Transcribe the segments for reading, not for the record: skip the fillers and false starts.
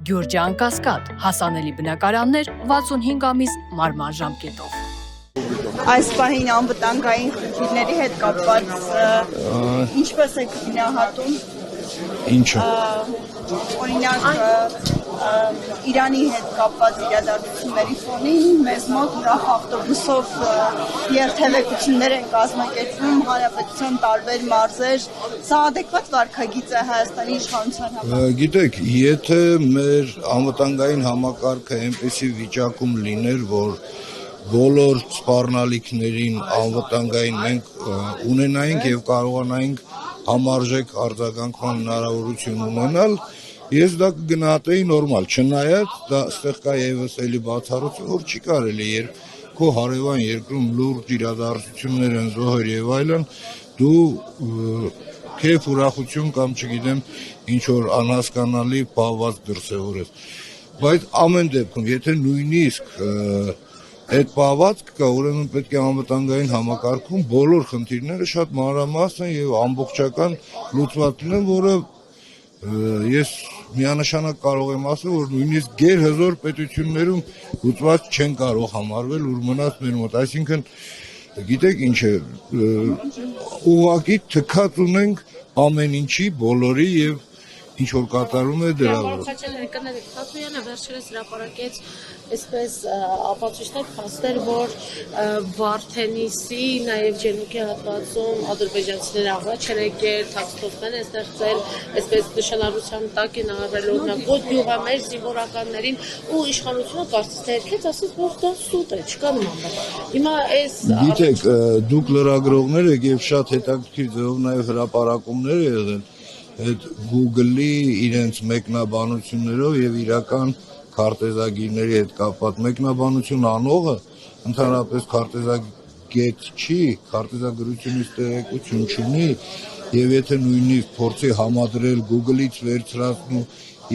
Գյուրջան Կասկադ, հասանելի բնակարաններ 65 ամիս մարման ժամկետով։ Այս պահին անվտանգային խնդիրների հետ կապված ինչպես եք գնահատում? Ինչը։ Օրինակ Իրանի հետ կապված իրադարձությունների ֆոնին մեզ մոտ ուրախ ավտոբուսով երթևեկություններ են կազմակերպվում հանրապետության տարբեր մարզեր, սա ադեկվատ վարքագիծ է Հայաստանի իշխանության համար։ Գիտեք, եթե մեր անվտանգային համակարգը այնպեսի վիճակում լիներ, որ բոլոր սպառնալիքներին անվտանգային մենք ունենայինք եւ կարողանայինք համարժեք արձագանքման հնարավորություն ունենալ, ես դա կգնահատեի նորմալ, չնայած դա այստեղ կա եւս էլի բացառություն, որ չի կարելի, երբ քո հարևան երկրում լուրջ իրադարձություններ են զոհեր եւ այլն, դու քեֆ ուրախություն կամ չգիտեմ ինչ որ անհասկանալի բաղված դրսևորես, բայց ամեն դեպքում եթե նույնիսկ այդ պահվածք կա, ուրեմն պետք է անվտանգային համակարգում բոլոր խնդիրները շատ մանրամասն եւ ամբողջական լուծված լինեն, որը ես միանշանակ կարող եմ ասել, որ նույնիսկ գերհզոր պետություններում լուծված չեն կարող համարվել, որ մնաց մեր մոտ, այսինքն գիտեք ինչ է, ուղղակի թքած ունենք ամեն ինչի, բոլորի եւ ինչ որ կատարում է դրա վրա։ Թաթոյանը վերջերս հրապարակեց այսպես ապացույցներ փաստեր, որ Վարդենիսի, նաև Ջենուկի հատվածում ադրբեջանցիները առաջ են եկել, թաքստոցներ են ստեղծել, այսպես նշանառության տակ են արվել օրինակ ոչ գյուղամեջ զինվորականներին ու իշխանությունը կարծես թե երկեց, ասես որ դա սուտ է, չկա նման բան։ Հիմա այս Գիտեք, դուք լրագրողներ եք եւ շատ հետաքրքիր ձևով նաև հրապարակումներ եղել այդ Google-ի իրենց մեկնաբանություններով եւ իրական քարտեզագիրների հետ կապված մեկնաբանություն անողը ընդհանրապես քարտեզագետ չի, քարտեզագրությունից տեղեկություն չունի եւ եթե նույնիսկ փորձի համադրել Google-ից վերցրածն ու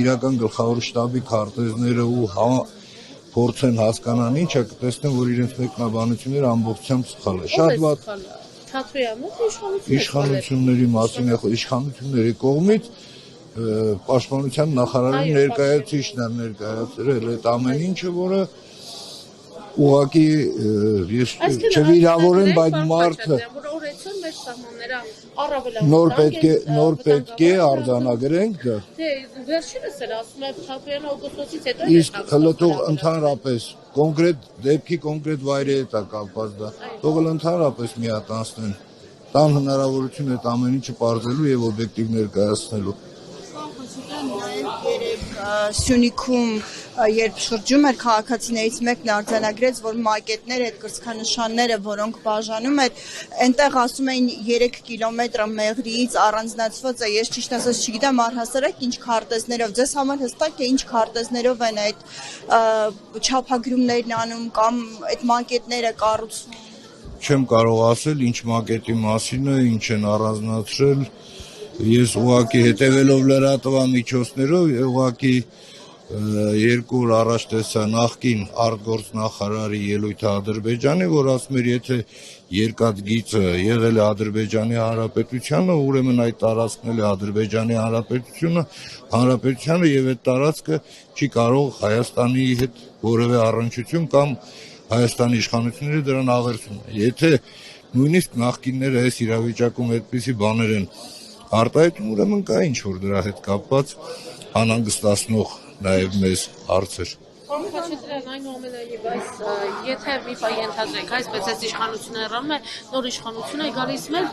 իրական գլխավոր շտաբի քարտեզները ու փորձեն հասկանան ինչա, կտեսնեն որ իրենց մեկնաբանությունները ամբողջությամբ սխալ է։ Շատ վատ Թաթոյանը իշխանությունների մասին է, իշխանությունների կողմից պաշտպանության նախարարի ներկայացուցիչն է ներկայացրել այդ ամեն ինչը, որը ուղղակի ես չվիրավորեմ, բայց մարդը նոր պետք է արձանագրենք դա։ Դե վերջինս էլ ասում եմ Թաթոյանը օգոստոսից հետո Իսկ հլտող ընդհանրապես կոնկրետ դեպքի կոնկրետ վայրի հետ է կապված դա։ Թողել ընդհանրապես միատանցնեն։ Տան հնարավորություն այդ ամեն ինչը բարձելու եւ օբյեկտիվ ներկայացնելու։ Սյունիքում երբ շրջում էր քաղաքացիներից մեկն արձանագրեց, որ մակետներ այդ կրծքանշանները, որոնք բաժանում էր, այնտեղ ասում էին 3 կիլոմետր մեղրիից առանձնացված է, ես ճիշտ ասած չգիտեմ առհասարակ ինչ քարտեզներով, ձեզ համար հստակ է ինչ քարտեզներով են այդ չափագրումներն անում կամ այդ մակետները կառուցվում։ Չեմ կարող ասել ինչ մակետի մասին է, ինչ են առանձնացրել, ես ուղղակի հետևելով լրատվամիջոցներով ուղղակի երկու օր առաջ տեսա նախկին արտգործնախարարի ելույթը Ադրբեջանի, որ ասում էր, եթե երկաթ գիծը եղել է Ադրբեջանի Հանրապետությանը, ուրեմն այդ տարածքն էլ է Ադրբեջանի Հանրապետությանը եւ այդ տարածքը չի կարող Հայաստանի հետ որևէ առնչություն կամ Հայաստանի իշխանությունները դրան աղերսում են։ Եթե նույնիսկ նախկինները այս իրավիճակում այդպիսի բաներ են արտահայտում, ուրեմն կա ինչ որ դրա հետ կապված անհանգստացնող նաև մեզ հարցեր։ Խաչատրյան այնուամենայնիվ այս եթե մի բան ենթադրենք, այսպես այս իշխանությունը հեռանում է, նոր իշխանություն է գալիս մեր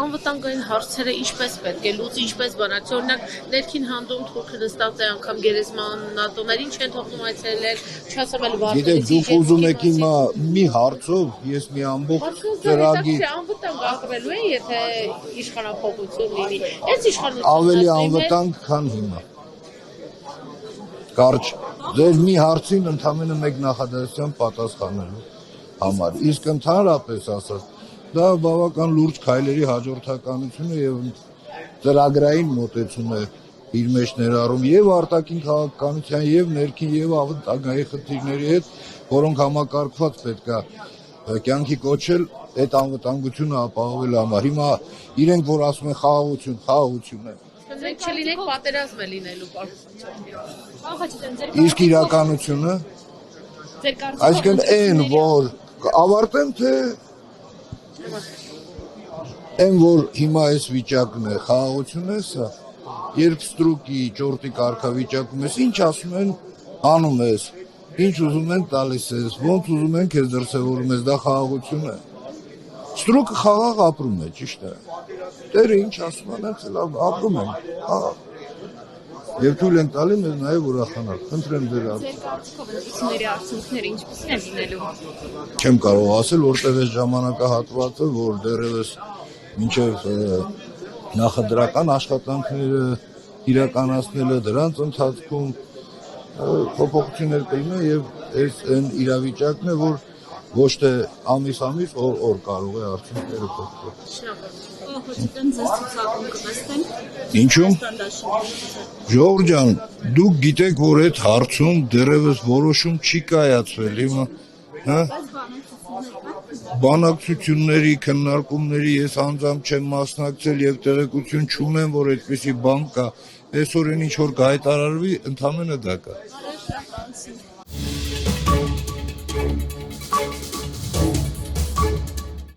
անվտանգային հարցերը ինչպես պետք է լուծի, ինչպես բանաց, օրինակ ներքին հանդում թուրքը նստած է անգամ գերեզման ՆԱՏՕ-ներին չեն թողնում այցելել, չասեմ էլ Գիտեք, դուք ուզում եք հիմա մի հարցով ես մի ամբողջ ծրագիր անվտանգ ակրելու է, եթե իշխանափոխություն լինի։ Այս իշխանությունը ավելի անվտանգ, քան հիմա։ Կարճ ձեր մի հարցին ընդամենը մեկ նախադասությամբ պատասխանելու համար։ Իսկ ընդհանրապես ասած, դա բավական լուրջ քայլերի հաջորդականություն է եւ ծրագրային մոտեցում է իր մեջ ներառում եւ արտաքին քաղաքականության եւ ներքին եւ անվտանգային խնդիրների հետ, որոնք համակարգված պետք է կյանքի կոչել այդ անվտանգությունը ապահովելու համար։ Հիմա իրենք որ ասում են խաղաղություն է, Մենք չլինենք պատերազմ է լինելու պարոն։ Իսկ իրականությունը, Ձեր այսինքն այն, որ ավարտեմ, թե այն, որ հիմա այս վիճակն է, խաղաղություն է սա, երբ ստրուկի, ճորտի կարգավիճակում ես, ինչ ասում են, անում ես, ինչ ուզում են տալիս ես, ոնց ուզում են քեզ դրսևորում ես, դա խաղաղություն է։ Ստրուկը խաղաղ ապրում է, ճիշտ է։ Տերը ինչ ասում են, հենց էլ ապրում են, խաղաղ։ Եվ թույլ են տալի մեզ նաև ուրախանալ, խնդրեմ ձեր Ձեր կարծիքով ընտրությունների արդյունքները ինչպիսին են լինելու։ չեմ կարող ասել, որտեղ այս ժամանակահատվածը, որ դեռևս մինչև նախադրական աշխատանքները իրականացնելը դրանց ընթացքում փոփոխություններ կլինեն եւ այս այն իրավիճակն է, որ ոչ թե ամիս օր կարող է արդյունքները փոխվել։ Հոչիտեն ձեզ ցուցակում կտեսնեն։ Ինչու՞մ։ Ժողովուրդ ջան, դուք գիտեք, որ այդ հարցում դեռևս որոշում չի կայացվել, հիմա, հա։ Բանակցությունների, քննարկումների ես անձամբ չեմ մասնակցել եւ տեղեկություն չունեմ, որ այդպիսի բան կա։ Այսօր ինչ որ կհայտարարվի, ընդամենը դա կա։